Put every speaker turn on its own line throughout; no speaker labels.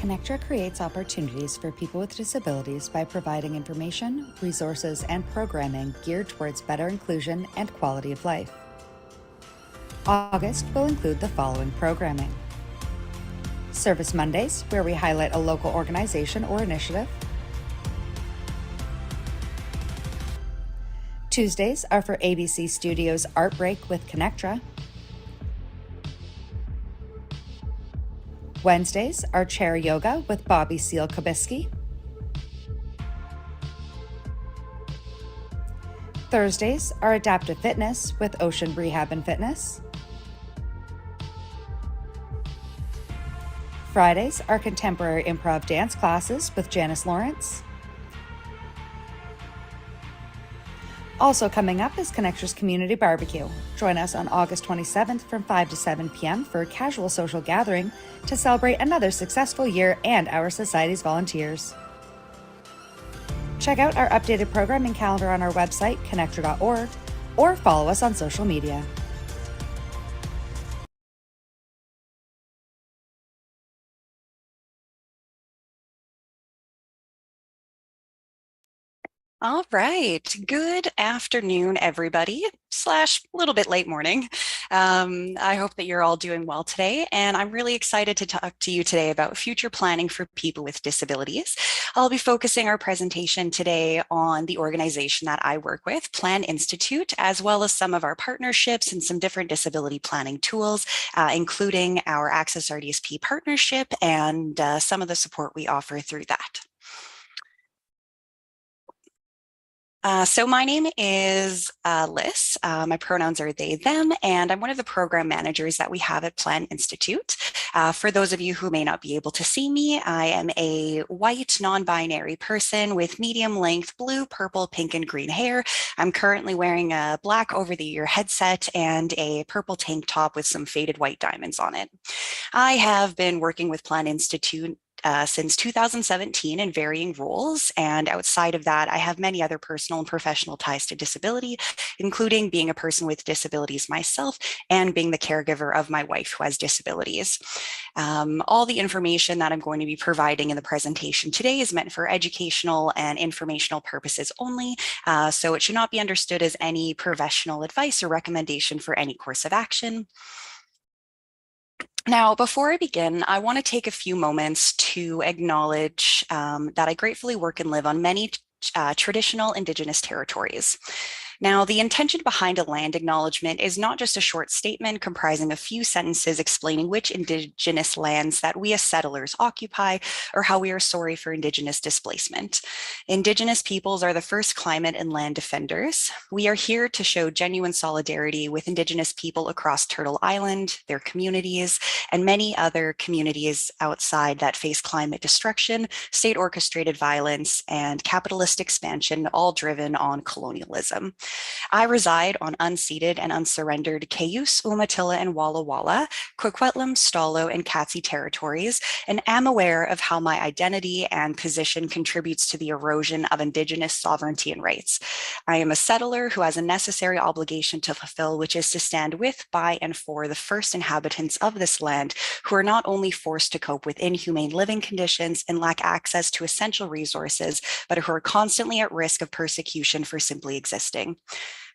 Connectra creates opportunities for people with disabilities by providing information, resources, and programming geared towards better inclusion and quality of life. August will include the following programming: Service Mondays, where we highlight a local organization or initiative. Tuesdays are for ABC Studios Art Break with Connectra. Wednesdays are Chair Yoga with Bobby Seal Kabisky. Thursdays are Adaptive Fitness with Ocean Rehab and Fitness. Fridays are Contemporary Improv Dance classes with Janice Lawrence. Also coming up is Connectra's Community Barbecue. Join us on August 27th from 5 to 7 p.m. for a casual social gathering to celebrate another successful year and our Society's volunteers. Check out our updated programming calendar on our website, connectra.org, or follow us on social media.
All right. Good afternoon, everybody, slash a little bit late morning. I hope that you're all doing well today, and I'm really excited to talk to you today about future planning for people with disabilities. I'll be focusing our presentation today on the organization that I work with, Plan Institute, as well as some of our partnerships and some different disability planning tools, including our Access RDSP partnership and some of the support we offer through that. So my name is Liss. My pronouns are they, them, and I'm one of the program managers that we have at Plan Institute. For those of you who may not be able to see me, I am a white, non-binary person with medium length blue, purple, pink, and green hair. I'm currently wearing a black over-the-ear headset and a purple tank top with some faded white diamonds on it. I have been working with Plan Institute since 2017 in varying roles. And outside of that, I have many other personal and professional ties to disability, including being a person with disabilities myself and being the caregiver of my wife who has disabilities. All the information that I'm going to be providing in the presentation today is meant for educational and informational purposes only. So it should not be understood as any professional advice or recommendation for any course of action. Now, before I begin, I want to take a few moments to acknowledge that I gratefully work and live on many traditional Indigenous territories. Now, the intention behind a land acknowledgement is not just a short statement comprising a few sentences explaining which Indigenous lands that we as settlers occupy or how we are sorry for Indigenous displacement. Indigenous peoples are the first climate and land defenders. We are here to show genuine solidarity with Indigenous people across Turtle Island, their communities, and many other communities outside that face climate destruction, state-orchestrated violence, and capitalist expansion, all driven on colonialism. I reside on unceded and unsurrendered Cayuse, Umatilla, and Walla Walla, Coquitlam, Stalo, and Katzie territories, and am aware of how my identity and position contributes to the erosion of Indigenous sovereignty and rights. I am a settler who has a necessary obligation to fulfill, which is to stand with, by, and for the first inhabitants of this land who are not only forced to cope with inhumane living conditions and lack access to essential resources, but who are constantly at risk of persecution for simply existing.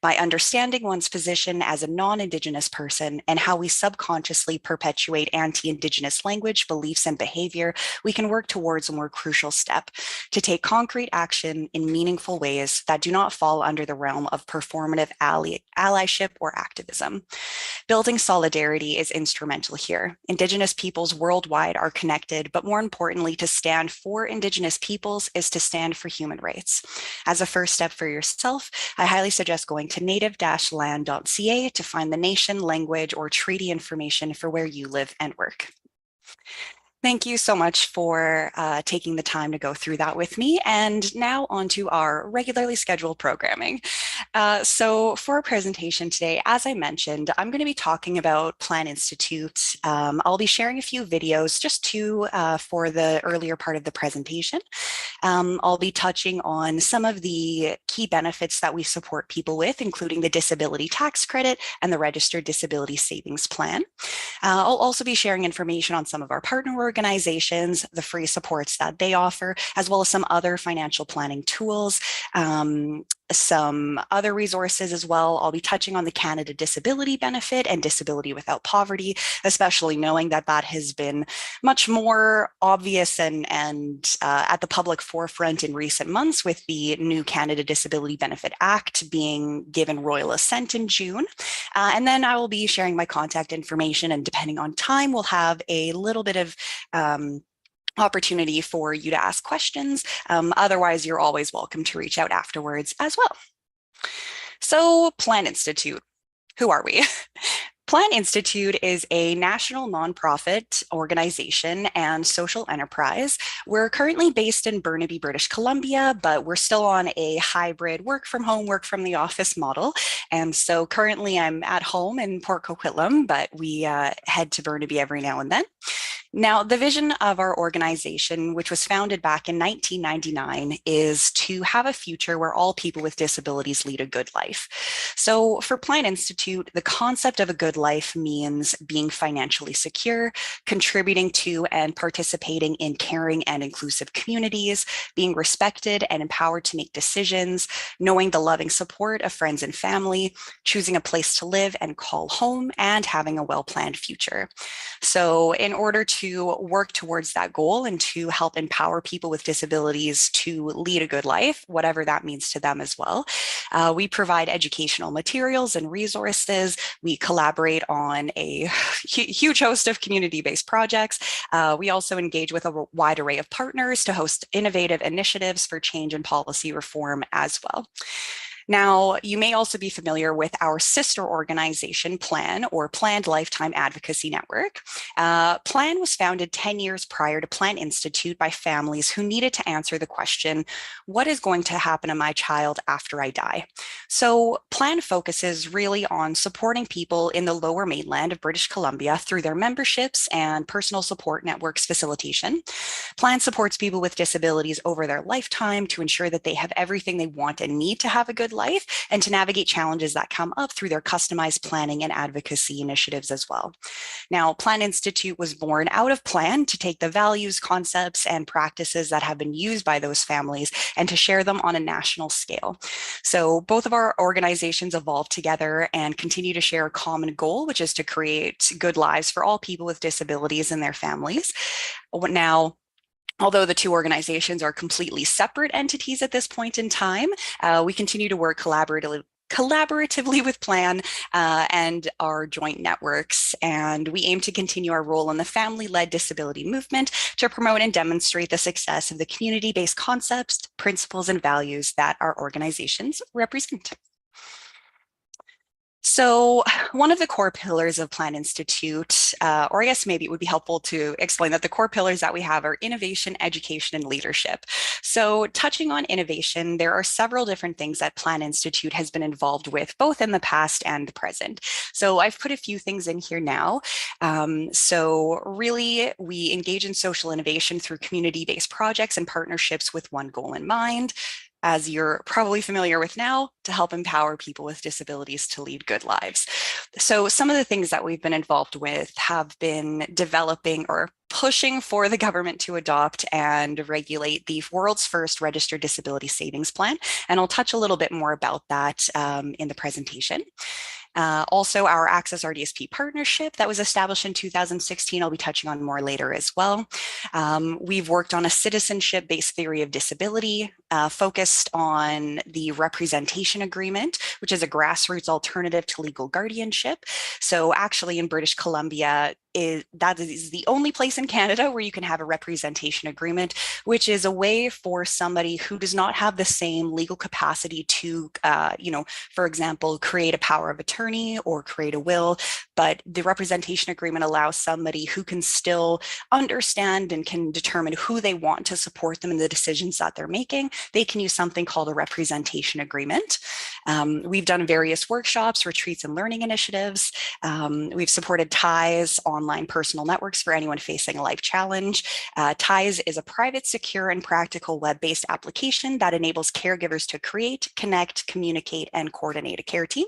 By understanding one's position as a non-Indigenous person and how we subconsciously perpetuate anti-Indigenous language, beliefs, and behavior, we can work towards a more crucial step: to take concrete action in meaningful ways that do not fall under the realm of performative allyship or activism. Building solidarity is instrumental here. Indigenous peoples worldwide are connected, but more importantly, to stand for Indigenous peoples is to stand for human rights. As a first step for yourself, I highly suggest going to native-land.ca to find the nation, language, or treaty information for where you live and work. Thank you so much for taking the time to go through that with me. And now on to our regularly scheduled programming. So for our presentation today, as I mentioned, I'm going to be talking about Plan Institute. I'll be sharing a few videos, just two for the earlier part of the presentation. I'll be touching on some of the key benefits that we support people with, including the disability tax credit and the registered disability savings plan. I'll also be sharing information on some of our partner organizations, the free supports that they offer, as well as some other financial planning tools, some other resources as well. I'll be touching on the Canada Disability Benefit and Disability Without Poverty, especially knowing that that has been much more obvious and at the public forefront in recent months with the new Canada Disability Benefit Act being given royal assent in June. And then I will be sharing my contact information, and depending on time, we'll have a little bit of opportunity for you to ask questions. Otherwise, you're always welcome to reach out afterwards as well. So Plan Institute, who are we? Plan Institute is a national nonprofit organization and social enterprise. We're currently based in Burnaby, British Columbia, but we're still on a hybrid work from home, work from the office model. And so currently I'm at home in Port Coquitlam, but we head to Burnaby every now and then. Now, the vision of our organization, which was founded back in 1999, is to have a future where all people with disabilities lead a good life. So for Plan Institute, the concept of a good life means being financially secure, contributing to and participating in caring and inclusive communities, being respected and empowered to make decisions, knowing the loving support of friends and family, choosing a place to live and call home, and having a well-planned future. So in order to work towards that goal and to help empower people with disabilities to lead a good life, whatever that means to them as well, we provide educational materials and resources. We collaborate on a huge host of community-based projects. We also engage with a wide array of partners to host innovative initiatives for change and policy reform as well. Now, you may also be familiar with our sister organization, PLAN, or Planned Lifetime Advocacy Network. PLAN was founded 10 years prior to Plan Institute by families who needed to answer the question, what is going to happen to my child after I die? So PLAN focuses really on supporting people in the Lower Mainland of British Columbia through their memberships and personal support networks facilitation. PLAN supports people with disabilities over their lifetime to ensure that they have everything they want and need to have a good life, and to navigate challenges that come up through their customized planning and advocacy initiatives as well. Now, Plan Institute was born out of PLAN to take the values, concepts, and practices that have been used by those families and to share them on a national scale. So both of our organizations evolve together and continue to share a common goal, which is to create good lives for all people with disabilities and their families. Now, although the two organizations are completely separate entities at this point in time, we continue to work collaboratively with PLAN and our joint networks. And we aim to continue our role in the family-led disability movement to promote and demonstrate the success of the community-based concepts, principles, and values that our organizations represent. So one of the core pillars of Plan Institute, or I guess maybe it would be helpful to explain that the core pillars that we have are innovation, education, and leadership. So touching on innovation, there are several different things that Plan Institute has been involved with, both in the past and the present. So I've put a few things in here now. So really, we engage in social innovation through community-based projects and partnerships with one goal in mind, as you're probably familiar with now, to help empower people with disabilities to lead good lives. So some of the things that we've been involved with have been developing or pushing for the government to adopt and regulate the world's first registered disability savings plan. And I'll touch a little bit more about that in the presentation. Also, our Access RDSP partnership that was established in 2016, I'll be touching on more later as well. We've worked on a citizenship-based theory of disability, focused on the representation agreement, which is a grassroots alternative to legal guardianship. So actually in British Columbia, that is the only place in Canada where you can have a representation agreement, which is a way for somebody who does not have the same legal capacity to, for example, create a power of attorney or create a will, but the representation agreement allows somebody who can still understand and can determine who they want to support them in the decisions that they're making, they can use something called a representation agreement. We've done various workshops, retreats, and learning initiatives. We've supported TIES, online personal networks for anyone facing a life challenge. TIES is a private, secure, and practical web-based application that enables caregivers to create, connect, communicate, and coordinate a care team.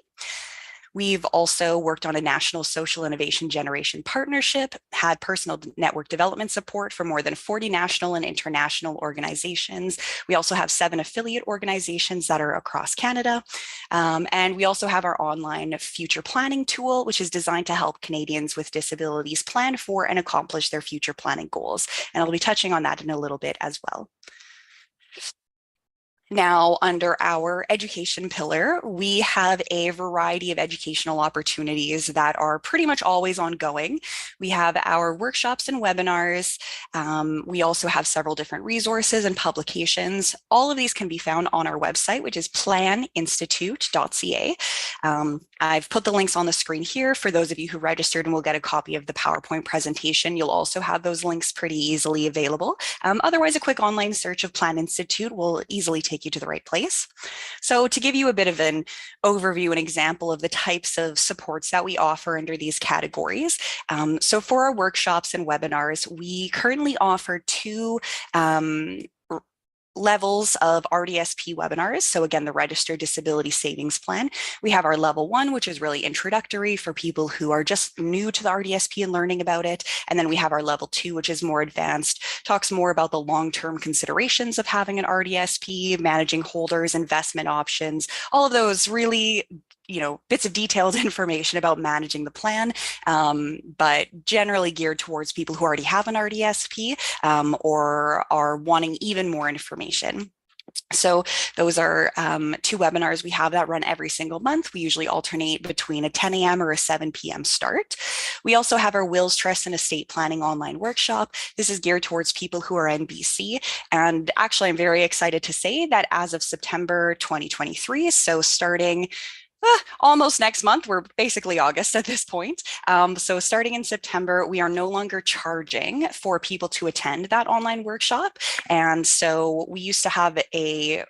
We've also worked on a national social innovation generation partnership, had personal network development support for more than 40 national and international organizations. We also have 7 affiliate organizations that are across Canada. And we also have our online future planning tool, which is designed to help Canadians with disabilities plan for and accomplish their future planning goals. And I'll be touching on that in a little bit as well. Now, under our education pillar, we have a variety of educational opportunities that are pretty much always ongoing. We have our workshops and webinars. We also have several different resources and publications. All of these can be found on our website, which is planinstitute.ca. I've put the links on the screen here for those of you who registered and will get a copy of the PowerPoint presentation. You'll also have those links pretty easily available. Otherwise, a quick online search of Plan Institute will easily take you to the right place. So to give you a bit of an overview and example of the types of supports that we offer under these categories. So for our workshops and webinars, we currently offer 2 levels of RDSP webinars. So again, the Registered Disability Savings Plan. We have our level 1, which is really introductory for people who are just new to the RDSP and learning about it. And then we have our level 2, which is more advanced, talks more about the long-term considerations of having an RDSP, managing holders, investment options, all of those really bits of detailed information about managing the plan, but generally geared towards people who already have an RDSP or are wanting even more information. So those are 2 webinars we have that run every single month. We usually alternate between a 10 a.m. or a 7 p.m. start. We also have our Wills, Trust, and Estate Planning online workshop. This is geared towards people who are in BC. And actually, I'm very excited to say that as of September 2023, so starting almost next month, we're basically August at this point. So starting in September, we are no longer charging for people to attend that online workshop. And so we used to have a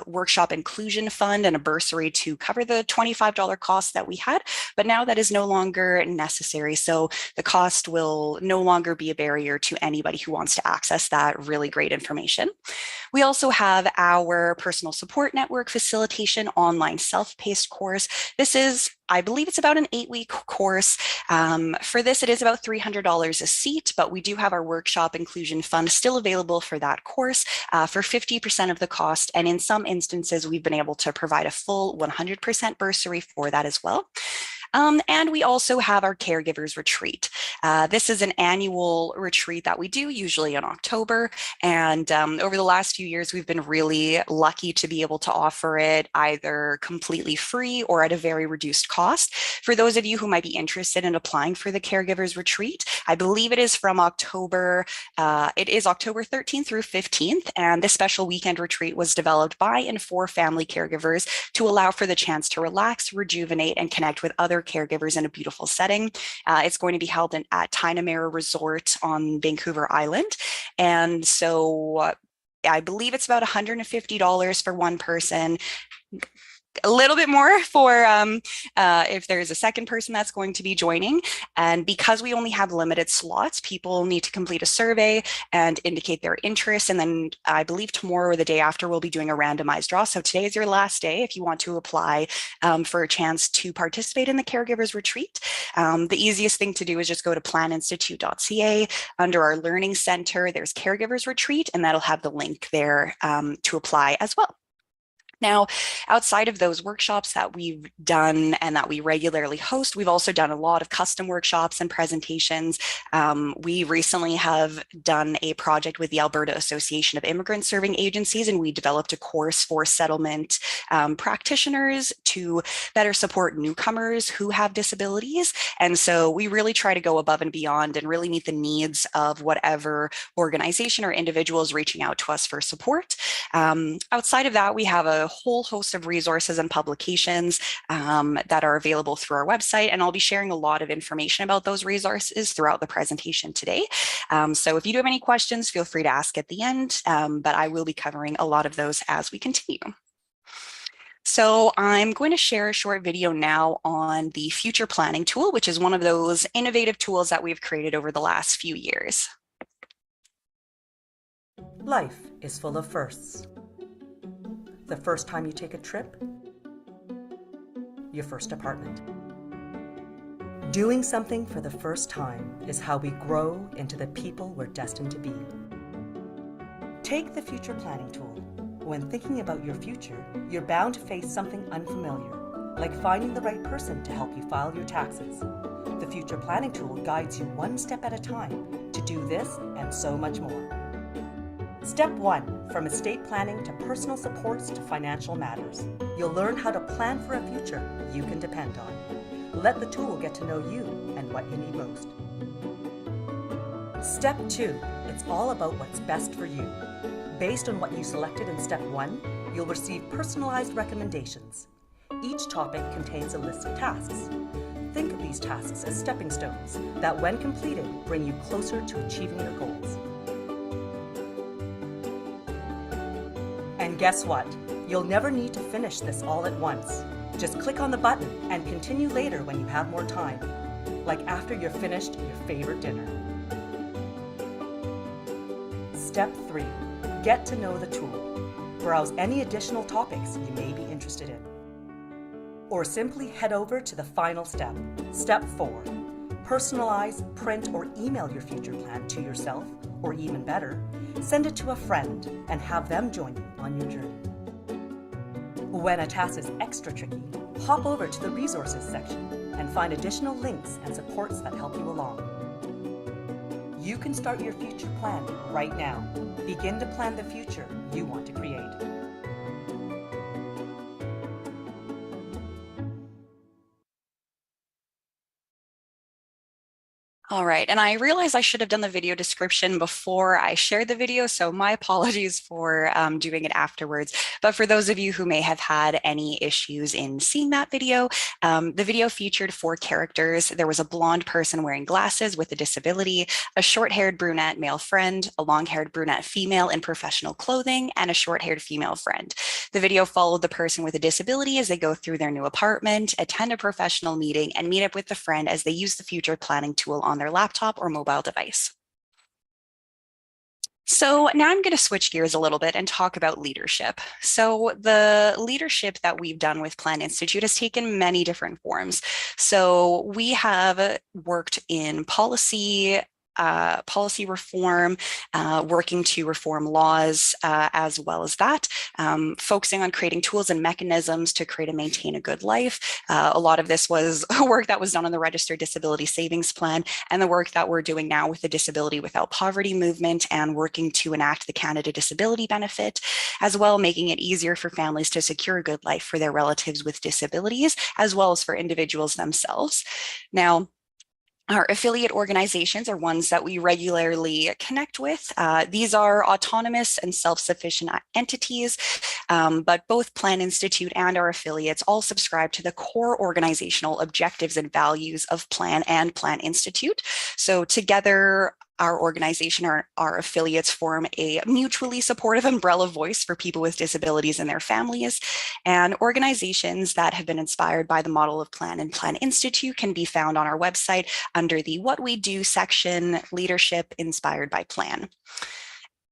workshop inclusion fund and a bursary to cover the $25 cost that we had, but now that is no longer necessary. So the cost will no longer be a barrier to anybody who wants to access that really great information. We also have our personal support network facilitation online self-paced course. This is, I believe it's about an 8-week course. For this, it is about $300 a seat, but we do have our workshop inclusion fund still available for that course for 50% of the cost. And in some instances, we've been able to provide a full 100% bursary for that as well. And we also have our Caregivers Retreat. This is an annual retreat that we do, usually in October. And over the last few years, we've been really lucky to be able to offer it either completely free or at a very reduced cost. For those of you who might be interested in applying for the Caregivers Retreat, I believe it is from October, it is October 13th through 15th. And this special weekend retreat was developed by and for family caregivers to allow for the chance to relax, rejuvenate, and connect with other caregivers in a beautiful setting. It's going to be held at Tinamera Resort on Vancouver Island. And so I believe it's about $150 for one person. A little bit more for if there's a second person that's going to be joining. And because we only have limited slots, people need to complete a survey and indicate their interest. And then I believe tomorrow or the day after, we'll be doing a randomized draw. So today is your last day if you want to apply for a chance to participate in the Caregivers Retreat. The easiest thing to do is just go to planinstitute.ca. Under our Learning Center, there's Caregivers Retreat, and that'll have the link there to apply as well. Now, outside of those workshops that we've done and that we regularly host, we've also done a lot of custom workshops and presentations. We recently have done a project with the Alberta Association of Immigrant Serving Agencies, and we developed a course for settlement practitioners to better support newcomers who have disabilities. And so we really try to go above and beyond and really meet the needs of whatever organization or individual is reaching out to us for support. Outside of that, we have a whole host of resources and publications that are available through our website, and I'll be sharing a lot of information about those resources throughout the presentation today. So if you do have any questions, feel free to ask at the end, but I will be covering a lot of those as we continue. So I'm going to share a short video now on the future planning tool, which is one of those innovative tools that we've created over the last few years.
Life is full of firsts. The first time you take a trip, your first apartment. Doing something for the first time is how we grow into the people we're destined to be. Take the future planning tool. When thinking about your future, you're bound to face something unfamiliar, like finding the right person to help you file your taxes. The future planning tool guides you one step at a time to do this and so much more. Step 1, from estate planning to personal supports to financial matters. You'll learn how to plan for a future you can depend on. Let the tool get to know you and what you need most. Step 2, it's all about what's best for you. Based on what you selected in Step 1, you'll receive personalized recommendations. Each topic contains a list of tasks. Think of these tasks as stepping stones that, when completed, bring you closer to achieving your goals. And guess what? You'll never need to finish this all at once. Just click on the button and continue later when you have more time, like after you're finished your favorite dinner. Step 3. Get to know the tool. Browse any additional topics you may be interested in. Or simply head over to the final step, Step 4. Personalize, print, or email your future plan to yourself, or even better, send it to a friend and have them join you on your journey. When a task is extra tricky, hop over to the resources section and find additional links and supports that help you along. You can start your future plan right now. Begin to plan the future you want to create.
All right, and I realized I should have done the video description before I shared the video, so my apologies for doing it afterwards. But for those of you who may have had any issues in seeing that video, the video featured 4 characters. There was a blonde person wearing glasses with a disability, a short-haired brunette male friend, a long-haired brunette female in professional clothing, and a short-haired female friend. The video followed the person with a disability as they go through their new apartment, attend a professional meeting, and meet up with the friend as they use the future planning tool on their laptop or mobile device. So now I'm going to switch gears a little bit and talk about leadership. So the leadership that we've done with Plan Institute has taken many different forms. So we have worked in policy reform, working to reform laws, as well as that, focusing on creating tools and mechanisms to create and maintain a good life. A lot of this was work that was done on the Registered Disability Savings Plan and the work that we're doing now with the Disability Without Poverty movement and working to enact the Canada Disability Benefit, as well making it easier for families to secure a good life for their relatives with disabilities, as well as for individuals themselves. Now, our affiliate organizations are ones that we regularly connect with. These are autonomous and self-sufficient entities, but both Plan Institute and our affiliates all subscribe to the core organizational objectives and values of Plan and Plan Institute. So together, our organization, our affiliates form a mutually supportive umbrella voice for people with disabilities and their families. And organizations that have been inspired by the model of Plan and Plan Institute can be found on our website under the What We Do section, Leadership Inspired by Plan.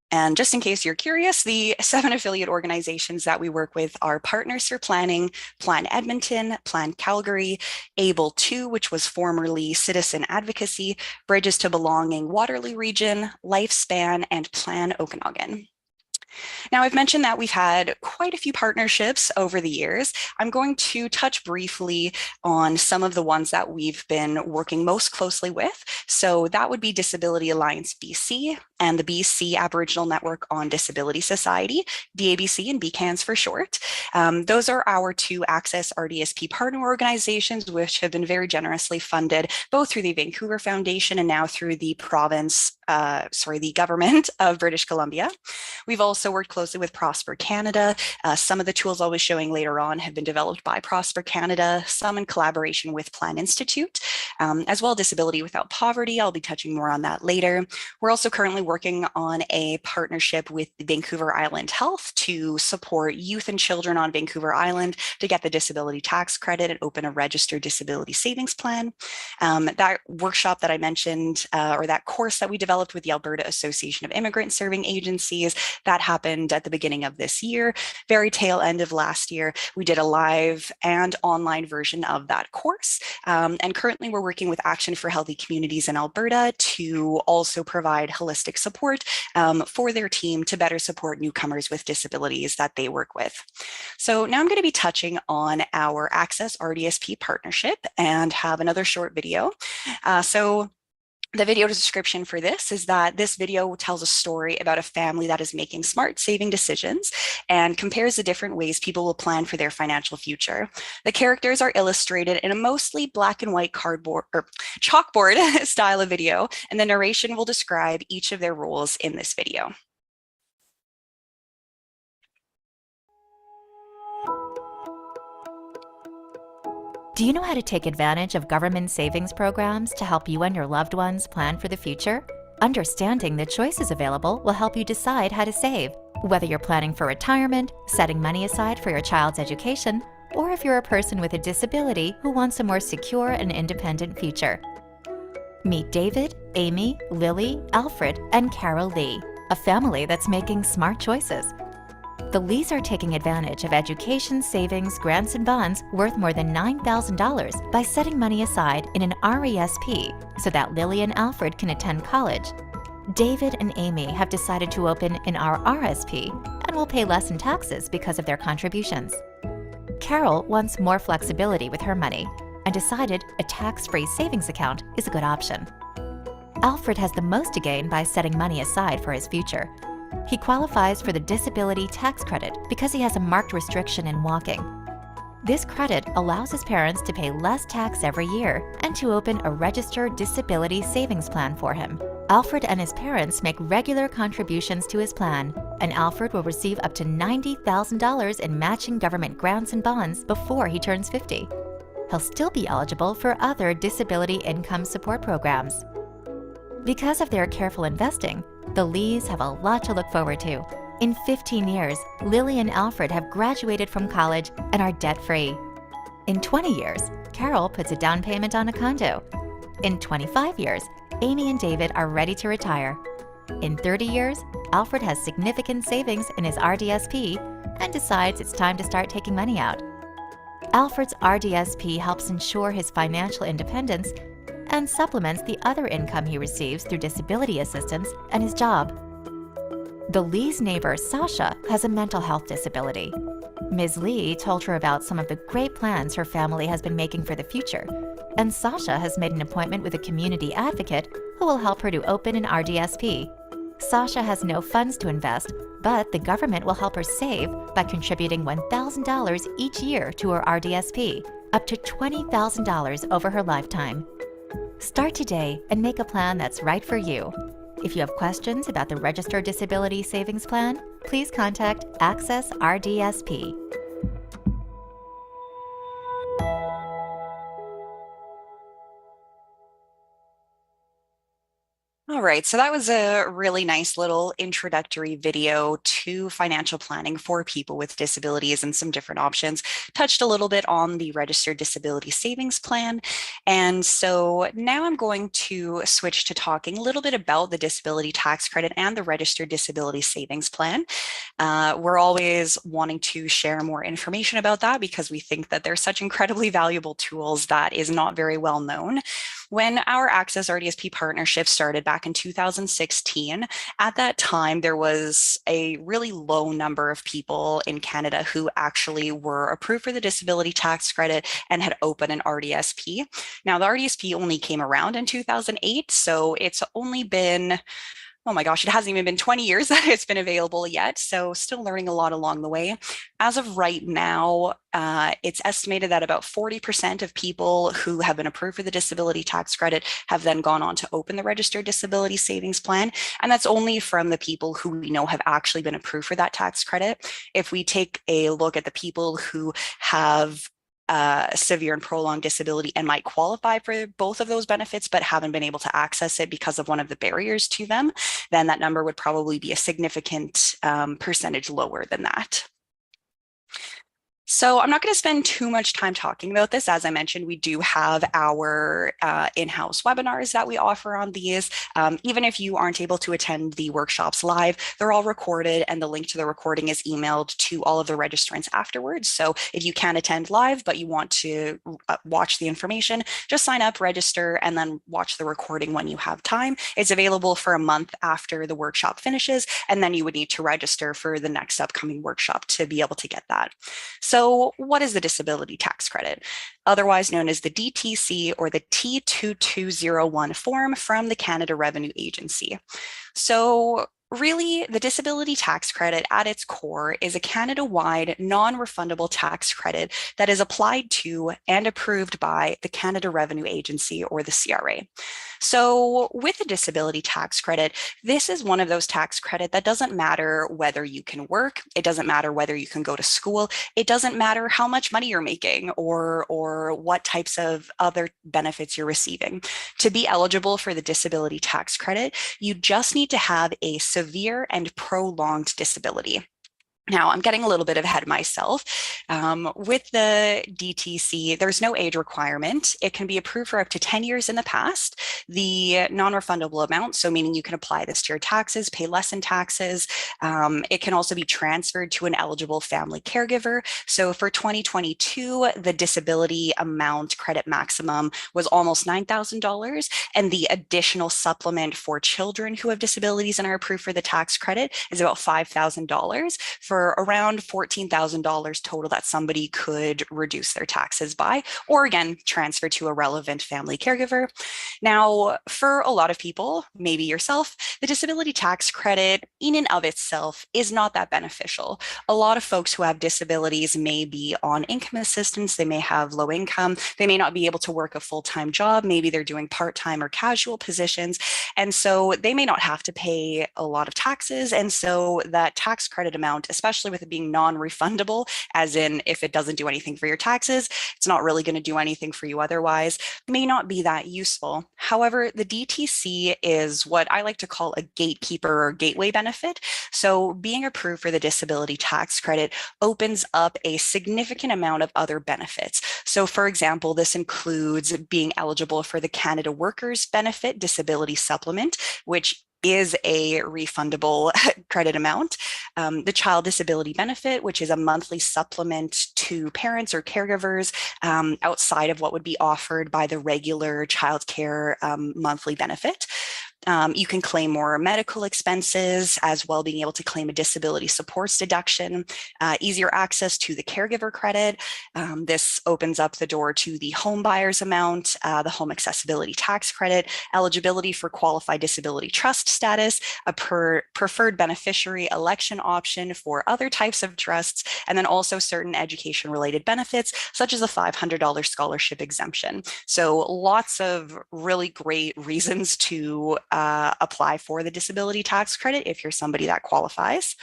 And just in case you're curious, the 7 affiliate organizations that we work with are Partners for Planning, Plan Edmonton, Plan Calgary, Able 2, which was formerly Citizen Advocacy, Bridges to Belonging Waterloo Region, Lifespan, and Plan Okanagan. Now, I've mentioned that we've had quite a few partnerships over the years. I'm going to touch briefly on some of the ones that we've been working most closely with. So that would be Disability Alliance BC and the BC Aboriginal Network on Disability Society, DABC and BCANS for short. Those are our 2 Access RDSP partner organizations, which have been very generously funded both through the Vancouver Foundation and now through the the government of British Columbia. We've also also worked closely with Prosper Canada. Some of the tools I'll be showing later on have been developed by Prosper Canada, some in collaboration with Plan Institute, as well as Disability Without Poverty. I'll be touching more on that later. We're also currently working on a partnership with the Vancouver Island Health to support youth and children on Vancouver Island to get the disability tax credit and open a registered disability savings plan. That workshop that I mentioned, or that course that we developed with the Alberta Association of Immigrant Serving Agencies, that happened at the beginning of this year, very tail end of last year. We did a live and online version of that course. And currently we're working with Action for Healthy Communities in Alberta to also provide holistic support for their team to better support newcomers with disabilities that they work with. So now I'm going to be touching on our Access RDSP partnership and have another short video. So the video description for this is that this video tells a story about a family that is making smart saving decisions and compares the different ways people will plan for their financial future. The characters are illustrated in a mostly black and white cardboard or chalkboard style of video, and the narration will describe each of their roles in this video.
Do you know how to take advantage of government savings programs to help you and your loved ones plan for the future? Understanding the choices available will help you decide how to save, whether you're planning for retirement, setting money aside for your child's education, or if you're a person with a disability who wants a more secure and independent future. Meet David, Amy, Lily, Alfred, and Carol Lee, a family that's making smart choices. The Lees are taking advantage of education savings, grants, and bonds worth more than $9,000 by setting money aside in an RESP so that Lily and Alfred can attend college. David and Amy have decided to open an RRSP and will pay less in taxes because of their contributions. Carol wants more flexibility with her money and decided a tax-free savings account is a good option. Alfred has the most to gain by setting money aside for his future. He qualifies for the disability tax credit because he has a marked restriction in walking. This credit allows his parents to pay less tax every year and to open a registered disability savings plan for him. Alfred and his parents make regular contributions to his plan, and Alfred will receive up to $90,000 in matching government grants and bonds before he turns 50. He'll still be eligible for other disability income support programs. Because of their careful investing, the Lees have a lot to look forward to. In 15 years, Lily and Alfred have graduated from college and are debt-free. In 20 years, Carol puts a down payment on a condo. In 25 years, Amy and David are ready to retire. In 30 years, Alfred has significant savings in his RDSP and decides it's time to start taking money out. Alfred's RDSP helps ensure his financial independence and supplements the other income he receives through disability assistance and his job. The Lee's neighbor, Sasha, has a mental health disability. Ms. Lee told her about some of the great plans her family has been making for the future, and Sasha has made an appointment with a community advocate who will help her to open an RDSP. Sasha has no funds to invest, but the government will help her save by contributing $1,000 each year to her RDSP, up to $20,000 over her lifetime. Start today and make a plan that's right for you. If you have questions about the Registered Disability Savings Plan, please contact Access RDSP.
All right, so that was a really nice little introductory video to financial planning for people with disabilities and some different options. Touched a little bit on the Registered Disability Savings Plan. And so now I'm going to switch to talking a little bit about the Disability Tax Credit and the Registered Disability Savings Plan. We're always wanting to share more information about that because we think that they're such incredibly valuable tools that is not very well known. When our Access RDSP partnership started back in 2016, at that time, there was a really low number of people in Canada who actually were approved for the disability tax credit and had opened an RDSP. Now, the RDSP only came around in 2008, so it's only been oh my gosh, it hasn't even been 20 years that it's been available yet. So still learning a lot along the way. As of right now, it's estimated that about 40% of people who have been approved for the disability tax credit have then gone on to open the registered disability savings plan. And that's only from the people who we know have actually been approved for that tax credit. If we take a look at the people who have severe and prolonged disability and might qualify for both of those benefits, but haven't been able to access it because of one of the barriers to them, then that number would probably be a significant percentage lower than that. So I'm not going to spend too much time talking about this. As I mentioned, we do have our in-house webinars that we offer on these. Even if you aren't able to attend the workshops live, they're all recorded and the link to the recording is emailed to all of the registrants afterwards. So if you can't attend live, but you want to watch the information, just sign up, register, and then watch the recording when you have time. It's available for a month after the workshop finishes, and then you would need to register for the next upcoming workshop to be able to get that. So what is the disability tax credit? Otherwise known as the DTC or the T2201 form from the Canada Revenue Agency. So really, the disability tax credit at its core is a Canada-wide non-refundable tax credit that is applied to and approved by the Canada Revenue Agency or the CRA. So with the disability tax credit, this is one of those tax credits that doesn't matter whether you can work, it doesn't matter whether you can go to school, it doesn't matter how much money you're making or what types of other benefits you're receiving. To be eligible for the disability tax credit, you just need to have a severe and prolonged disability. Now, I'm getting a little bit ahead of myself. With the DTC, there's no age requirement. It can be approved for up to 10 years in the past. The non-refundable amount, so meaning you can apply this to your taxes, pay less in taxes. It can also be transferred to an eligible family caregiver. So for 2022, the disability amount credit maximum was almost $9,000. And the additional supplement for children who have disabilities and are approved for the tax credit is about $5,000 for around $14,000 total that somebody could reduce their taxes by, or again, transfer to a relevant family caregiver. Now, for a lot of people, maybe yourself, the disability tax credit in and of itself is not that beneficial. A lot of folks who have disabilities may be on income assistance, they may have low income, they may not be able to work a full-time job, maybe they're doing part-time or casual positions, and so they may not have to pay a lot of taxes, and so that tax credit amount, especially with it being non-refundable, as in if it doesn't do anything for your taxes, it's not really going to do anything for you otherwise, may not be that useful. However, the DTC is what I like to call a gatekeeper or gateway benefit. So being approved for the disability tax credit opens up a significant amount of other benefits. So for example, this includes being eligible for the Canada Workers Benefit Disability Supplement, which is a refundable credit amount. The Child Disability Benefit, which is a monthly supplement to parents or caregivers outside of what would be offered by the regular childcare monthly benefit. You can claim more medical expenses, as well being able to claim a disability supports deduction, easier access to the caregiver credit. This opens up the door to the home buyer's amount, the home accessibility tax credit, eligibility for qualified disability trust status, a preferred beneficiary election option for other types of trusts, and then also certain education related benefits, such as a $500 scholarship exemption. So lots of really great reasons to apply for the disability tax credit if you're somebody that qualifies.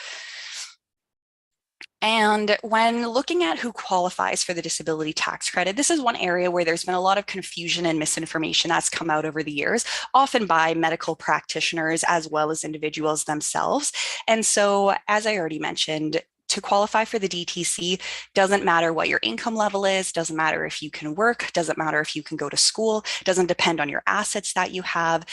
And when looking at who qualifies for the disability tax credit, this is one area where there's been a lot of confusion and misinformation that's come out over the years, often by medical practitioners as well as individuals themselves. And so, as I already mentioned, to qualify for the DTC doesn't matter what your income level is, doesn't matter if you can work, doesn't matter if you can go to school, doesn't depend on your assets that you have.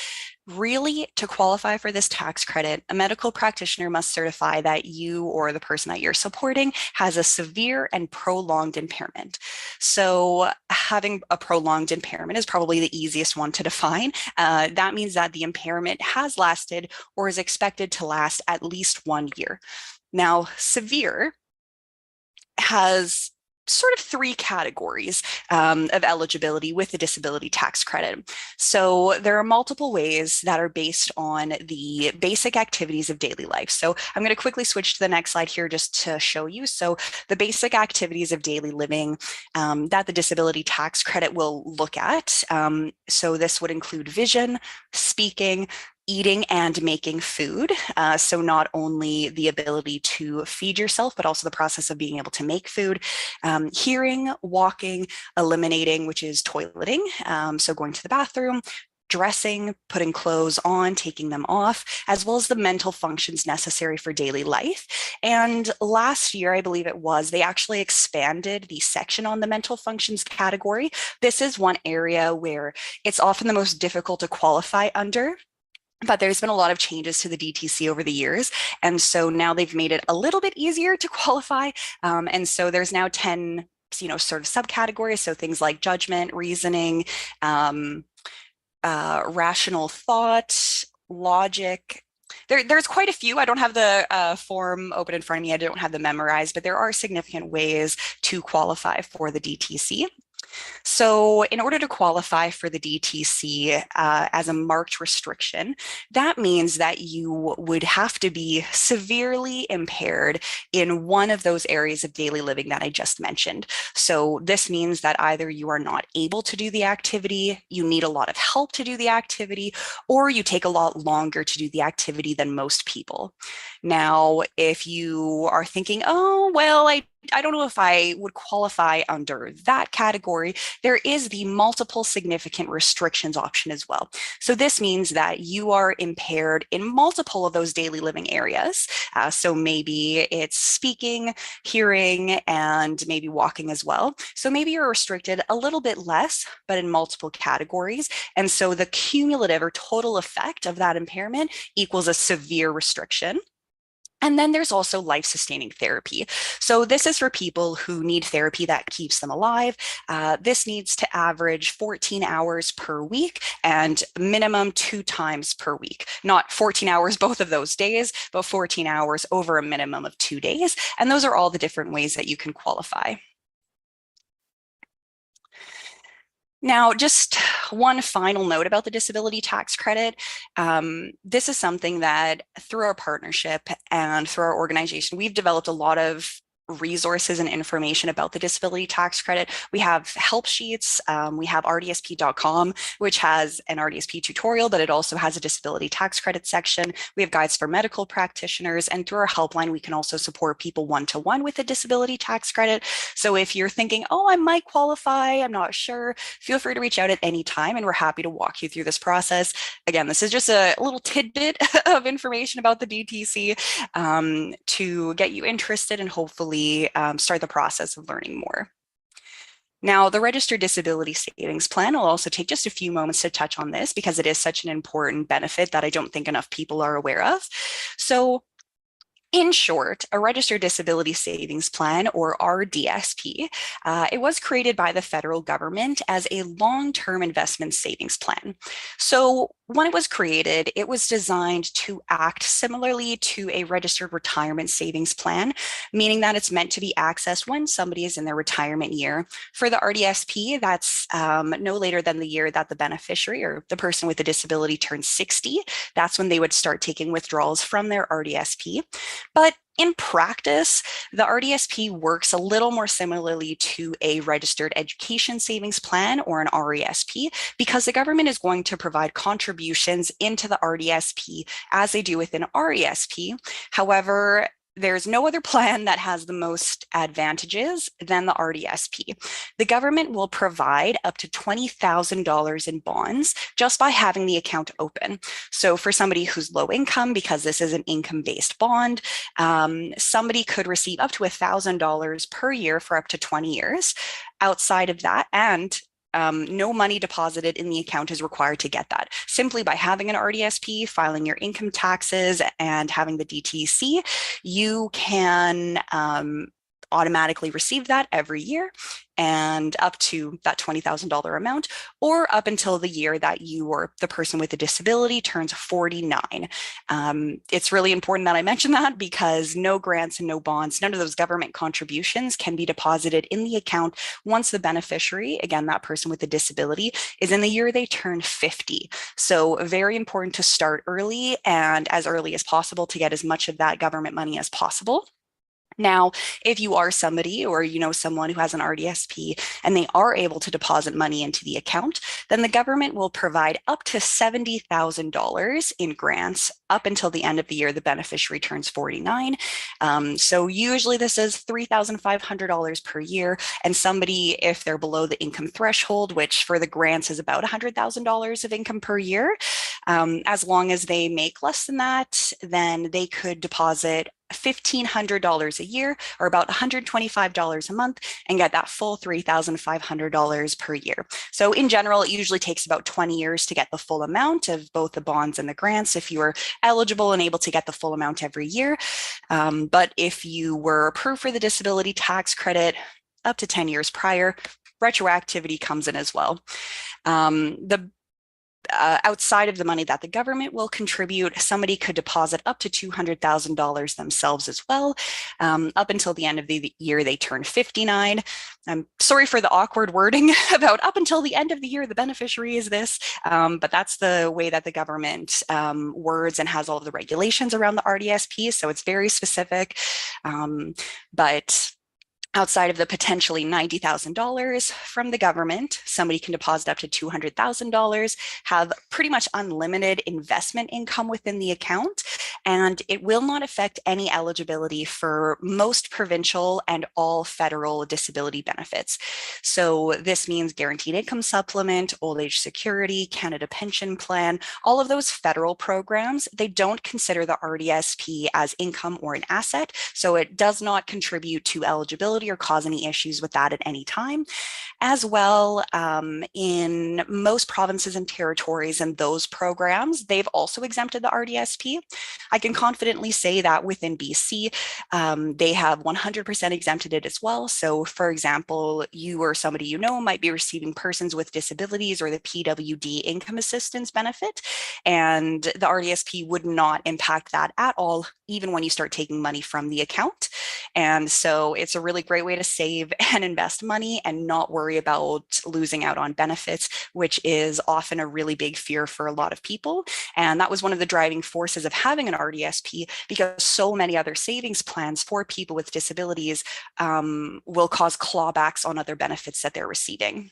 Really, to qualify for this tax credit, a medical practitioner must certify that you or the person that you're supporting has a severe and prolonged impairment. So having a prolonged impairment is probably the easiest one to define. That means that the impairment has lasted or is expected to last at least 1 year. Now, severe has sort of three categories of eligibility with the disability tax credit. So there are multiple ways that are based on the basic activities of daily life. So I'm going to quickly switch to the next slide here just to show you. So the basic activities of daily living that the disability tax credit will look at. So this would include vision, speaking, eating and making food. So not only the ability to feed yourself, but also the process of being able to make food, hearing, walking, eliminating, which is toileting. So going to the bathroom, dressing, putting clothes on, taking them off, as well as the mental functions necessary for daily life. And last year, I believe it was, they actually expanded the section on the mental functions category. This is one area where it's often the most difficult to qualify under. But there's been a lot of changes to the DTC over the years. And so now they've made it a little bit easier to qualify. And so there's now 10, sort of subcategories. So things like judgment, reasoning, rational thought, logic. There's quite a few. I don't have the form open in front of me. I don't have them memorized, but there are significant ways to qualify for the DTC. So in order to qualify for the DTC as a marked restriction, that means that you would have to be severely impaired in one of those areas of daily living that I just mentioned. So this means that either you are not able to do the activity, you need a lot of help to do the activity, or you take a lot longer to do the activity than most people. Now, if you are thinking, oh, well, I don't know if I would qualify under that category, there is the multiple significant restrictions option as well. So this means that you are impaired in multiple of those daily living areas. So maybe it's speaking, hearing, and maybe walking as well. So maybe you're restricted a little bit less, but in multiple categories. And so the cumulative or total effect of that impairment equals a severe restriction. And then there's also life-sustaining therapy. So this is for people who need therapy that keeps them alive. This needs to average 14 hours per week and minimum 2 times per week. Not 14 hours both of those days, but 14 hours over a minimum of 2 days. And those are all the different ways that you can qualify. Now, just one final note about the disability tax credit. This is something that through our partnership and through our organization, we've developed a lot of resources and information about the disability tax credit. We have help sheets. We have rdsp.com, which has an RDSP tutorial, but it also has a disability tax credit section. We have guides for medical practitioners, and through our helpline, we can also support people one-to-one with a disability tax credit. So if you're thinking, oh, I might qualify, I'm not sure, feel free to reach out at any time, and we're happy to walk you through this process. Again, this is just a little tidbit of information about the DTC to get you interested and hopefully start the process of learning more. Now, the Registered Disability Savings Plan, I'll also take just a few moments to touch on this because it is such an important benefit that I don't think enough people are aware of. So, in short, a Registered Disability Savings Plan, or RDSP, it was created by the federal government as a long-term investment savings plan. So when it was created, it was designed to act similarly to a registered retirement savings plan, meaning that it's meant to be accessed when somebody is in their retirement year. For the RDSP, that's no later than the year that the beneficiary or the person with the disability turns 60. That's when they would start taking withdrawals from their RDSP. But in practice, the RDSP works a little more similarly to a registered education savings plan or an RESP because the government is going to provide contributions into the RDSP as they do within RESP. However, there's no other plan that has the most advantages than the RDSP. The government will provide up to $20,000 in bonds just by having the account open. So for somebody who's low income, because this is an income-based bond, somebody could receive up to $1,000 per year for up to 20 years. Outside of that, and no money deposited in the account is required to get that. Simply by having an RDSP, filing your income taxes, and having the DTC, you can automatically receive that every year and up to that $20,000 amount, or up until the year that you or the person with a disability turns 49. It's really important that I mention that because no grants and no bonds, none of those government contributions can be deposited in the account once the beneficiary, again, that person with a disability, is in the year they turn 50. So very important to start early and as early as possible to get as much of that government money as possible. Now, if you are somebody or you know someone who has an RDSP and they are able to deposit money into the account, then the government will provide up to $70,000 in grants up until the end of the year the beneficiary turns 49. So usually this is $3,500 per year, and somebody, if they're below the income threshold, which for the grants is about $100,000 of income per year, as long as they make less than that, then they could deposit $1,500 a year or about $125 a month and get that full $3,500 per year. So in general, it usually takes about 20 years to get the full amount of both the bonds and the grants if you are eligible and able to get the full amount every year. But if you were approved for the disability tax credit up to 10 years prior, retroactivity comes in as well. Outside of the money that the government will contribute, somebody could deposit up to $200,000 themselves as well, up until the end of the year they turn 59. I'm sorry for the awkward wording about up until the end of the year the beneficiary is this, but that's the way that the government words and has all of the regulations around the RDSP, so it's very specific. But outside of the potentially $90,000 from the government, somebody can deposit up to $200,000, have pretty much unlimited investment income within the account, and it will not affect any eligibility for most provincial and all federal disability benefits. So this means guaranteed income supplement, old age security, Canada Pension Plan, all of those federal programs, they don't consider the RDSP as income or an asset, so it does not contribute to eligibility or cause any issues with that at any time. As well, in most provinces and territories and those programs, they've also exempted the RDSP. I can confidently say that within BC, they have 100% exempted it as well. So for example, you or somebody you know might be receiving persons with disabilities or the PWD income assistance benefit, and the RDSP would not impact that at all, even when you start taking money from the account. And so it's a really great way to save and invest money and not worry about losing out on benefits, which is often a really big fear for a lot of people. And that was one of the driving forces of having an RDSP, because so many other savings plans for people with disabilities will cause clawbacks on other benefits that they're receiving.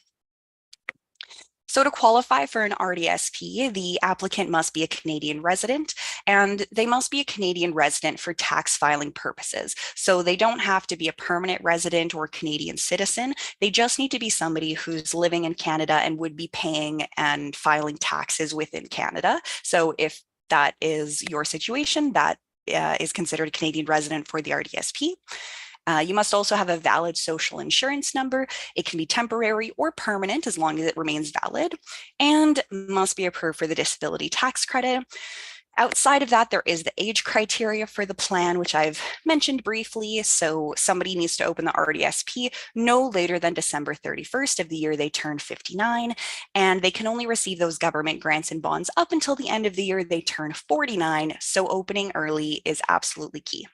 So to qualify for an RDSP, the applicant must be a Canadian resident, and they must be a Canadian resident for tax filing purposes. So they don't have to be a permanent resident or Canadian citizen. They just need to be somebody who's living in Canada and would be paying and filing taxes within Canada. So if that is your situation, that is considered a Canadian resident for the RDSP. You must also have a valid social insurance number. It can be temporary or permanent as long as it remains valid, and must be approved for the disability tax credit. Outside of that, there is the age criteria for the plan, which I've mentioned briefly. So somebody needs to open the RDSP no later than December 31st of the year they turn 59, and they can only receive those government grants and bonds up until the end of the year they turn 49. So opening early is absolutely key.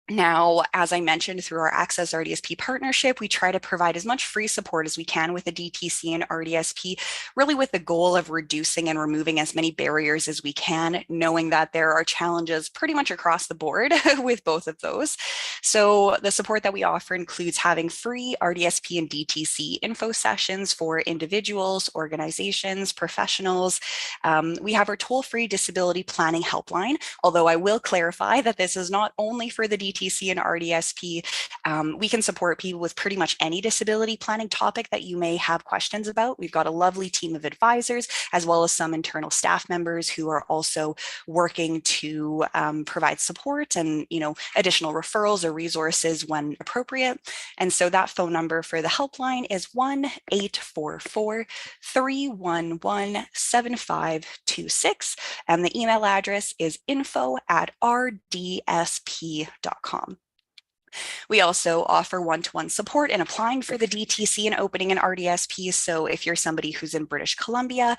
Now, as I mentioned, through our Access RDSP partnership, we try to provide as much free support as we can with the DTC and RDSP, really with the goal of reducing and removing as many barriers as we can, knowing that there are challenges pretty much across the board with both of those. So the support that we offer includes having free RDSP and DTC info sessions for individuals, organizations, professionals. We have our toll-free disability planning helpline, although I will clarify that this is not only for the DTC and RDSP. We can support people with pretty much any disability planning topic that you may have questions about. We've got a lovely team of advisors, as well as some internal staff members who are also working to provide support and, additional referrals or resources when appropriate. And so that phone number for the helpline is 1-844-311-7526. And the email address is info@rdsp.com. We also offer one-to-one support in applying for the DTC and opening an RDSP. So if you're somebody who's in British Columbia,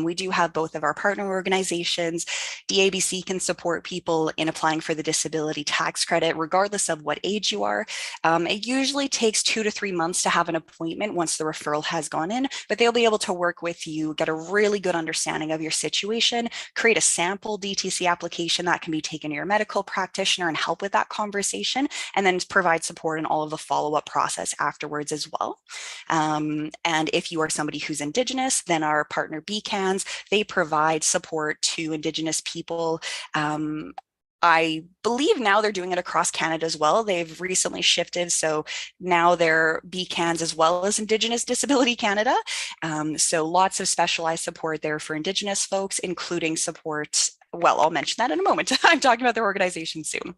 we do have both of our partner organizations. DABC can support people in applying for the disability tax credit, regardless of what age you are. It usually takes 2 to 3 months to have an appointment once the referral has gone in, but they'll be able to work with you, get a really good understanding of your situation, create a sample DTC application that can be taken to your medical practitioner and help with that conversation, and then provide support in all of the follow-up process afterwards as well. And if you are somebody who's Indigenous, then our partner BCANS, they provide support to Indigenous people. I believe now they're doing it across Canada as well. They've recently shifted, so now they're BCANS as well as Indigenous Disability Canada. So lots of specialized support there for Indigenous folks, including support. Well, I'll mention that in a moment. I'm talking about their organization soon.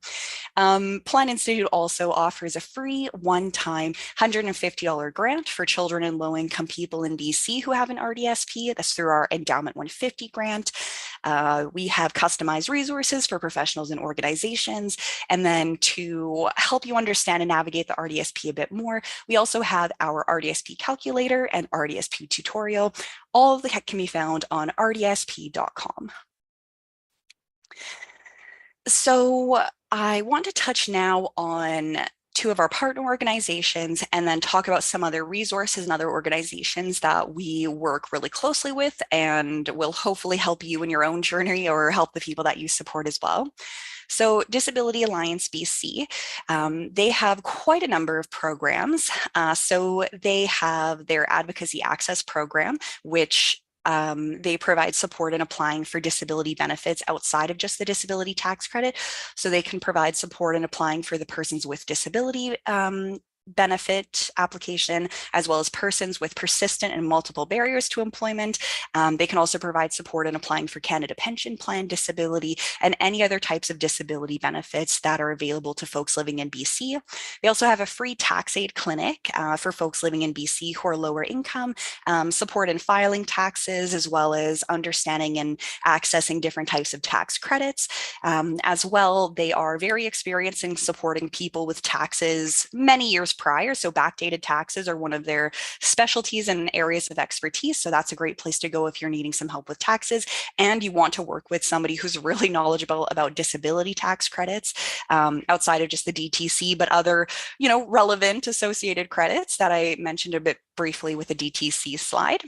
Plan Institute also offers a free one-time $150 grant for children and low-income people in BC who have an RDSP. That's through our Endowment 150 grant. We have customized resources for professionals and organizations. And then to help you understand and navigate the RDSP a bit more, we also have our RDSP calculator and RDSP tutorial. All of that can be found on rdsp.com. So I want to touch now on 2 of our partner organizations and then talk about some other resources and other organizations that we work really closely with and will hopefully help you in your own journey or help the people that you support as well. So Disability Alliance BC, they have quite a number of programs. So they have their Advocacy Access Program, which they provide support in applying for disability benefits outside of just the disability tax credit. So they can provide support in applying for the persons with disability benefit application, as well as persons with persistent and multiple barriers to employment. They can also provide support in applying for Canada Pension Plan disability and any other types of disability benefits that are available to folks living in BC. They also have a free tax aid clinic for folks living in BC who are lower income, support in filing taxes, as well as understanding and accessing different types of tax credits. As well, they are very experienced in supporting people with taxes many years prior. So backdated taxes are one of their specialties and areas of expertise. So that's a great place to go if you're needing some help with taxes and you want to work with somebody who's really knowledgeable about disability tax credits outside of just the DTC, but other, relevant associated credits that I mentioned a bit briefly with the DTC slide.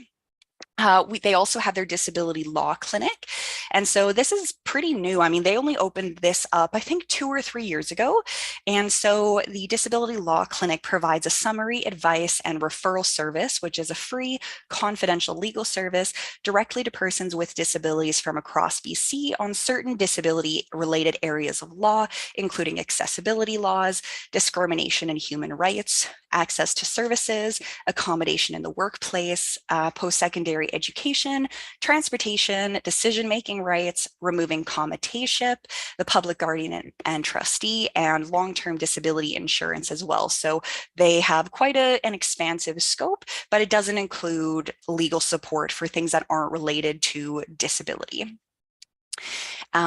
They also have their disability law clinic. And so this is pretty new. I mean, they only opened this up, I think 2 or 3 years ago. And so the disability law clinic provides a summary, advice, and referral service, which is a free confidential legal service directly to persons with disabilities from across BC on certain disability related areas of law, including accessibility laws, discrimination and human rights, access to services, accommodation in the workplace, post-secondary education, transportation, decision-making rights, removing committeeship, the public guardian and trustee, and long-term disability insurance as well. So they have quite an expansive scope, but it doesn't include legal support for things that aren't related to disability.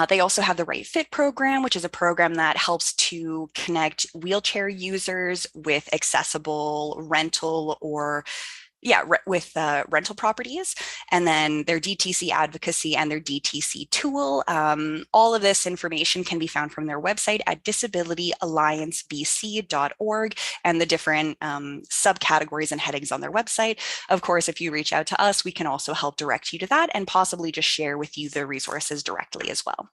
They also have the Right Fit program, which is a program that helps to connect wheelchair users with accessible rental or with rental properties, and then their DTC advocacy and their DTC tool. All of this information can be found from their website at disabilityalliancebc.org and the different subcategories and headings on their website. Of course, if you reach out to us, we can also help direct you to that and possibly just share with you the resources directly as well.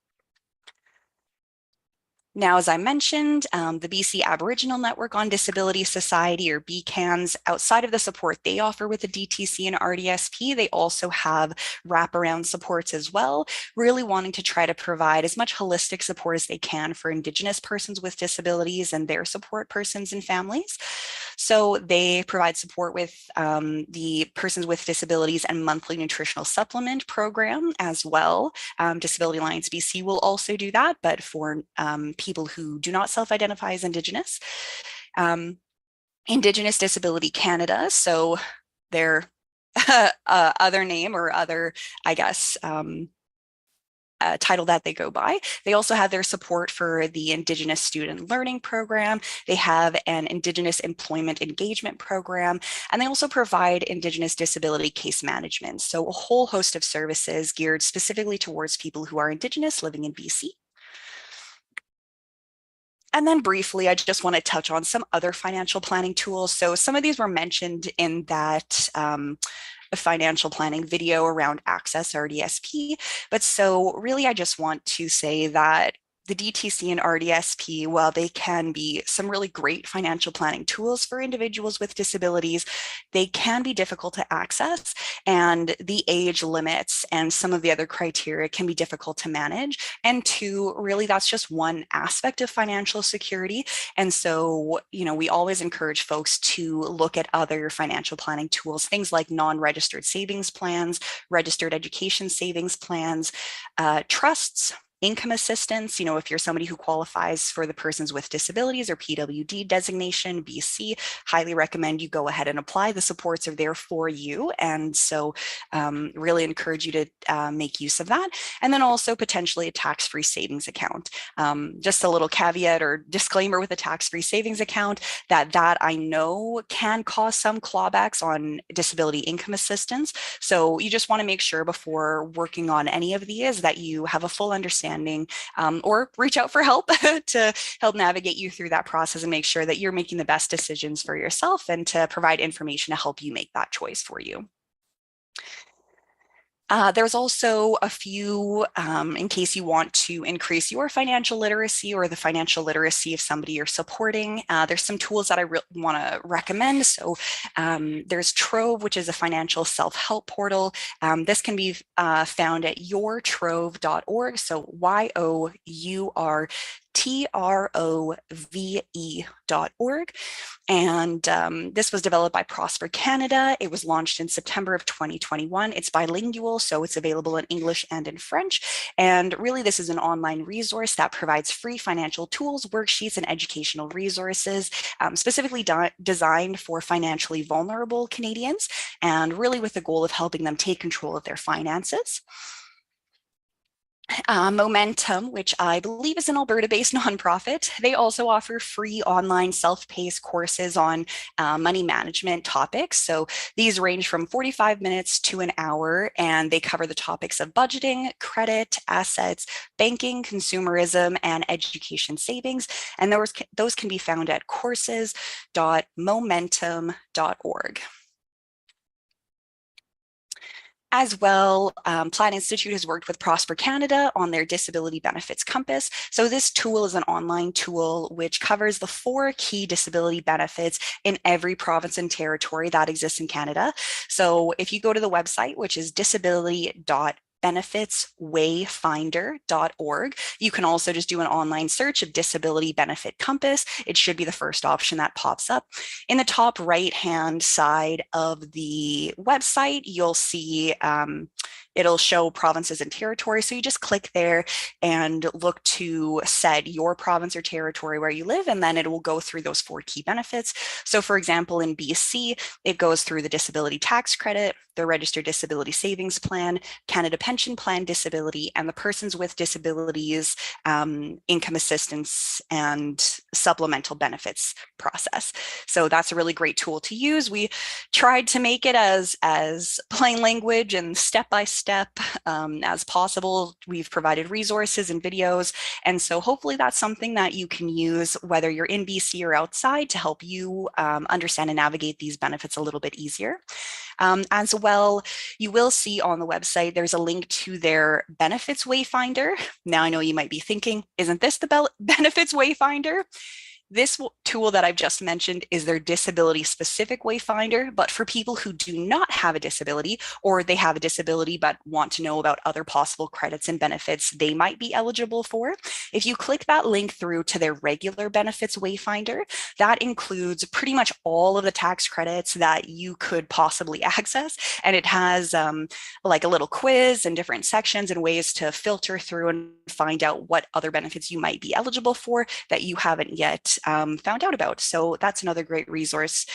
Now, as I mentioned, the BC Aboriginal Network on Disability Society, or BCANS, outside of the support they offer with the DTC and RDSP, they also have wraparound supports as well, really wanting to try to provide as much holistic support as they can for Indigenous persons with disabilities and their support persons and families. So they provide support with the Persons with Disabilities and Monthly Nutritional Supplement program as well. Disability Alliance BC will also do that, but for people who do not self-identify as Indigenous. Indigenous Disability Canada, so their other name or other, I guess, title that they go by. They also have their support for the Indigenous Student Learning Program. They have an Indigenous Employment Engagement Program, and they also provide Indigenous disability case management. So a whole host of services geared specifically towards people who are Indigenous living in BC. And then briefly, I just want to touch on some other financial planning tools. So some of these were mentioned in that financial planning video around Access RDSP. But so really, I just want to say that the DTC and RDSP, while they can be some really great financial planning tools for individuals with disabilities, they can be difficult to access, and the age limits and some of the other criteria can be difficult to manage. And two, really, that's just one aspect of financial security. And so, we always encourage folks to look at other financial planning tools, things like non-registered savings plans, registered education savings plans, trusts, income assistance. If you're somebody who qualifies for the Persons with Disabilities or PWD designation, BC, highly recommend you go ahead and apply. The supports are there for you. And so really encourage you to make use of that. And then also potentially a tax-free savings account. Just a little caveat or disclaimer with a tax-free savings account that I know can cause some clawbacks on disability income assistance. So you just want to make sure before working on any of these that you have a full understanding, or reach out for help to help navigate you through that process and make sure that you're making the best decisions for yourself and to provide information to help you make that choice for you. There's also a few, in case you want to increase your financial literacy or the financial literacy of somebody you're supporting. There's some tools that I want to recommend. So there's Trove, which is a financial self-help portal. This can be found at yourtrove.org. So yourtrove.org. And this was developed by Prosper Canada. It was launched in September of 2021. It's bilingual, so it's available in English and in French. And really, this is an online resource that provides free financial tools, worksheets, and educational resources, specifically designed for financially vulnerable Canadians, and really with the goal of helping them take control of their finances. Momentum, which I believe is an Alberta-based nonprofit, they also offer free online self-paced courses on money management topics. So these range from 45 minutes to an hour, and they cover the topics of budgeting, credit, assets, banking, consumerism, and education savings. And those can be found at courses.momentum.org. As well, Plaid Institute has worked with Prosper Canada on their Disability Benefits Compass. So this tool is an online tool which covers the 4 key disability benefits in every province and territory that exists in Canada. So if you go to the website, which is disability.benefitswayfinder.org. You can also just do an online search of Disability Benefit Compass. It should be the first option that pops up. In the top right-hand side of the website, you'll see it'll show provinces and territories. So you just click there and look to set your province or territory where you live, and then it will go through those 4 key benefits. So for example, in BC, it goes through the disability tax credit, the registered disability savings plan, Canada Pension Plan disability, and the Persons with Disabilities income assistance and supplemental benefits process. So that's a really great tool to use. We tried to make it as plain language and step-by-step as possible. We've provided resources and videos. And so hopefully that's something that you can use whether you're in BC or outside to help you understand and navigate these benefits a little bit easier. As well, you will see on the website, there's a link to their Benefits Wayfinder. Now I know you might be thinking, isn't this the Benefits Wayfinder? This tool that I've just mentioned is their disability specific wayfinder, but for people who do not have a disability, or they have a disability but want to know about other possible credits and benefits they might be eligible for, if you click that link through to their regular benefits wayfinder, that includes pretty much all of the tax credits that you could possibly access. And it has like a little quiz and different sections and ways to filter through and find out what other benefits you might be eligible for that you haven't yet found out about. So that's another great resource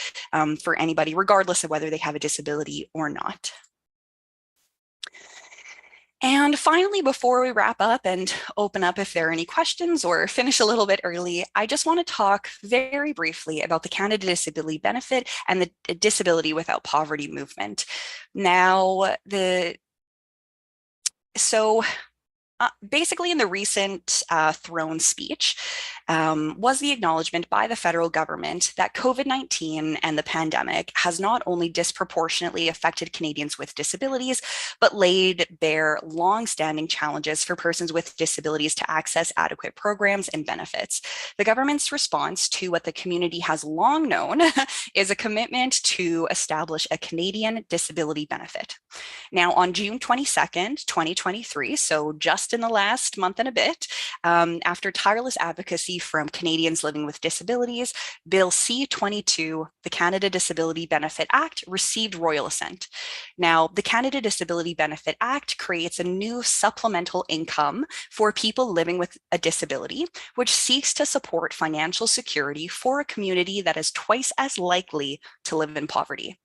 for anybody, regardless of whether they have a disability or not. And finally, before we wrap up and open up if there are any questions or finish a little bit early, I just want to talk very briefly about the Canada Disability Benefit and the Disability Without Poverty movement. Now, basically in the recent throne speech was the acknowledgement by the federal government that COVID-19 and the pandemic has not only disproportionately affected Canadians with disabilities, but laid bare long-standing challenges for persons with disabilities to access adequate programs and benefits. The government's response to what the community has long known is a commitment to establish a Canadian disability benefit. Now, on June 22nd, 2023, so just in the last month and a bit, after tireless advocacy from Canadians living with disabilities, Bill C-22, the Canada Disability Benefit Act, received royal assent. Now, the Canada Disability Benefit Act creates a new supplemental income for people living with a disability, which seeks to support financial security for a community that is twice as likely to live in poverty.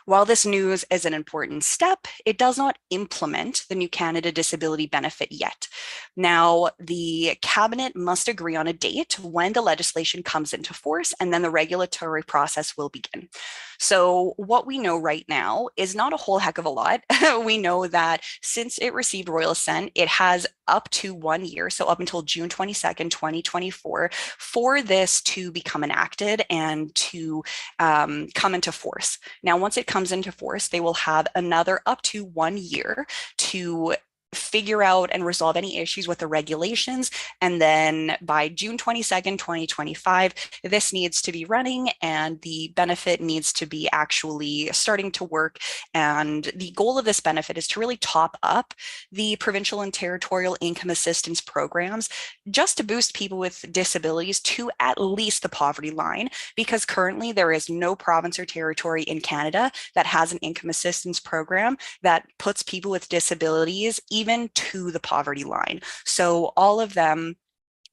While this news is an important step, it does not implement the new Canada Disability Benefit yet. Now, the Cabinet must agree on a date when the legislation comes into force, and then the regulatory process will begin. So what we know right now is not a whole heck of a lot. We know that since it received royal assent, it has up to 1 year, so up until June 22nd, 2024, for this to become enacted and to come into force. Now, once it comes into force, they will have another up to 1 year to figure out and resolve any issues with the regulations. And then by June 22nd, 2025, this needs to be running and the benefit needs to be actually starting to work. And the goal of this benefit is to really top up the provincial and territorial income assistance programs just to boost people with disabilities to at least the poverty line, because currently there is no province or territory in Canada that has an income assistance program that puts people with disabilities even to the poverty line. So all of them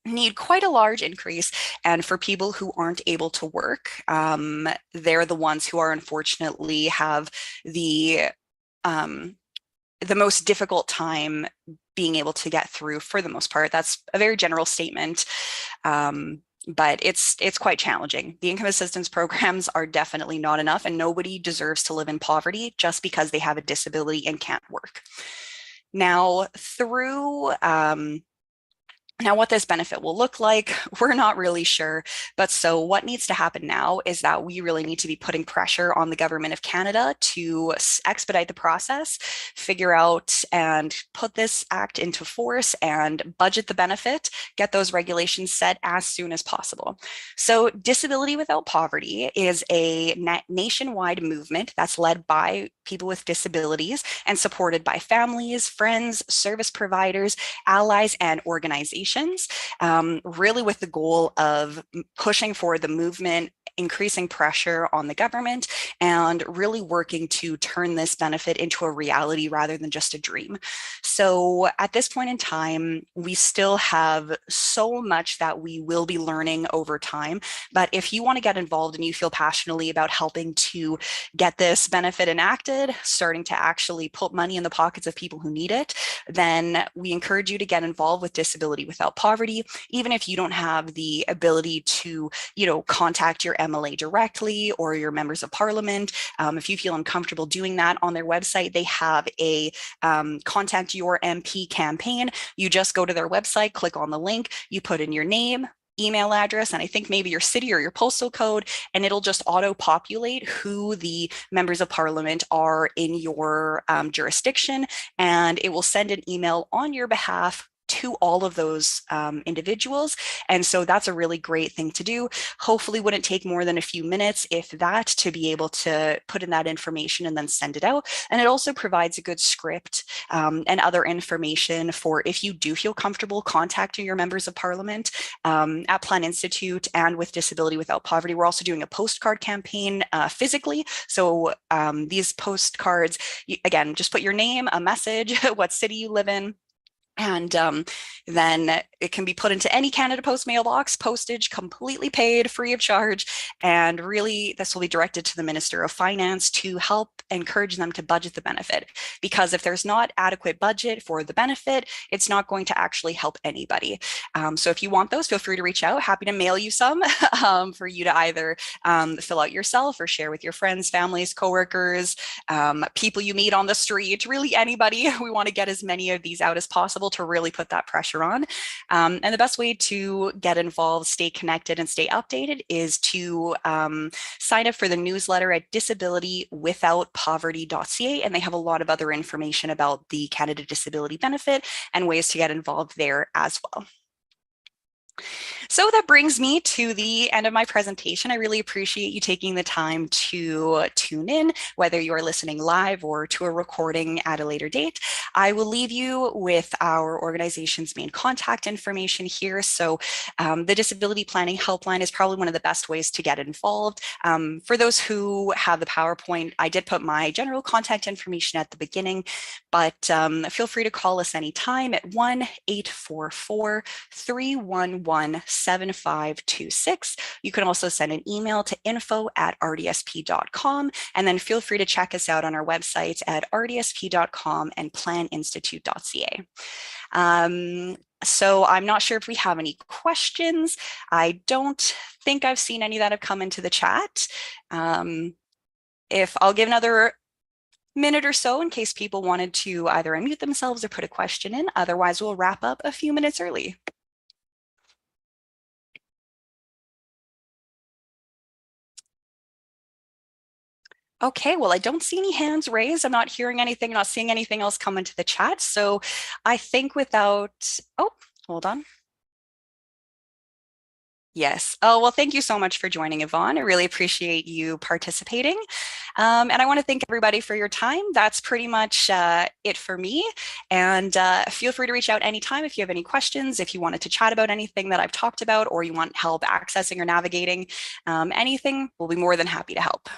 need quite a large increase. And for people who aren't able to work, they're the ones who are unfortunately have the most difficult time being able to get through for the most part. That's a very general statement. But it's quite challenging. The income assistance programs are definitely not enough, and nobody deserves to live in poverty just because they have a disability and can't work. Now, now, what this benefit will look like, we're not really sure. But so what needs to happen now is that we really need to be putting pressure on the government of Canada to expedite the process, figure out and put this act into force and budget the benefit, get those regulations set as soon as possible. So Disability Without Poverty is a nationwide movement that's led by people with disabilities and supported by families, friends, service providers, allies, and organizations. Really with the goal of pushing for the movement, increasing pressure on the government, and really working to turn this benefit into a reality rather than just a dream. So at this point in time, we still have so much that we will be learning over time. But if you want to get involved and you feel passionately about helping to get this benefit enacted, starting to actually put money in the pockets of people who need it, then we encourage you to get involved with Disability Without Poverty, even if you don't have the ability to, contact your MLA directly or your members of parliament. If you feel uncomfortable doing that, on their website, they have a contact your MP campaign. You just go to their website, click on the link, you put in your name, email address, and I think maybe your city or your postal code, and it'll just auto-populate who the members of parliament are in your jurisdiction, and it will send an email on your behalf to all of those individuals. And so that's a really great thing to do. Hopefully wouldn't take more than a few minutes, if that, to be able to put in that information and then send it out. And it also provides a good script and other information for if you do feel comfortable contacting your members of parliament. At Plan Institute and with Disability Without Poverty, we're also doing a postcard campaign physically. So these postcards, again, just put your name, a message, what city you live in, And then it can be put into any Canada Post mailbox, postage completely paid, free of charge. And really, this will be directed to the Minister of Finance to help encourage them to budget the benefit. Because if there's not adequate budget for the benefit, it's not going to actually help anybody. So if you want those, feel free to reach out. Happy to mail you some for you to either fill out yourself or share with your friends, families, coworkers, people you meet on the street, really anybody. We want to get as many of these out as possible to really put that pressure on. And the best way to get involved, stay connected, and stay updated is to sign up for the newsletter at disabilitywithoutpoverty.ca, and they have a lot of other information about the Canada Disability Benefit and ways to get involved there as well. So that brings me to the end of my presentation. I really appreciate you taking the time to tune in, whether you are listening live or to a recording at a later date. I will leave you with our organization's main contact information here. So the Disability Planning Helpline is probably one of the best ways to get involved. For those who have the PowerPoint, I did put my general contact information at the beginning, but feel free to call us anytime at 1-844-311-7526. You can also send an email to info@rdsp.com, and then feel free to check us out on our websites at rdsp.com and planinstitute.ca. So I'm not sure if we have any questions. I don't think I've seen any that have come into the chat. If I'll give another minute or so in case people wanted to either unmute themselves or put a question in. Otherwise, we'll wrap up a few minutes early. Okay, well, I don't see any hands raised. I'm not hearing anything, not seeing anything else come into the chat. So I think without, oh, hold on. Yes. Oh, well, thank you so much for joining, Yvonne. I really appreciate you participating. And I want to thank everybody for your time. That's pretty much it for me. And feel free to reach out anytime if you have any questions, if you wanted to chat about anything that I've talked about, or you want help accessing or navigating anything, we'll be more than happy to help.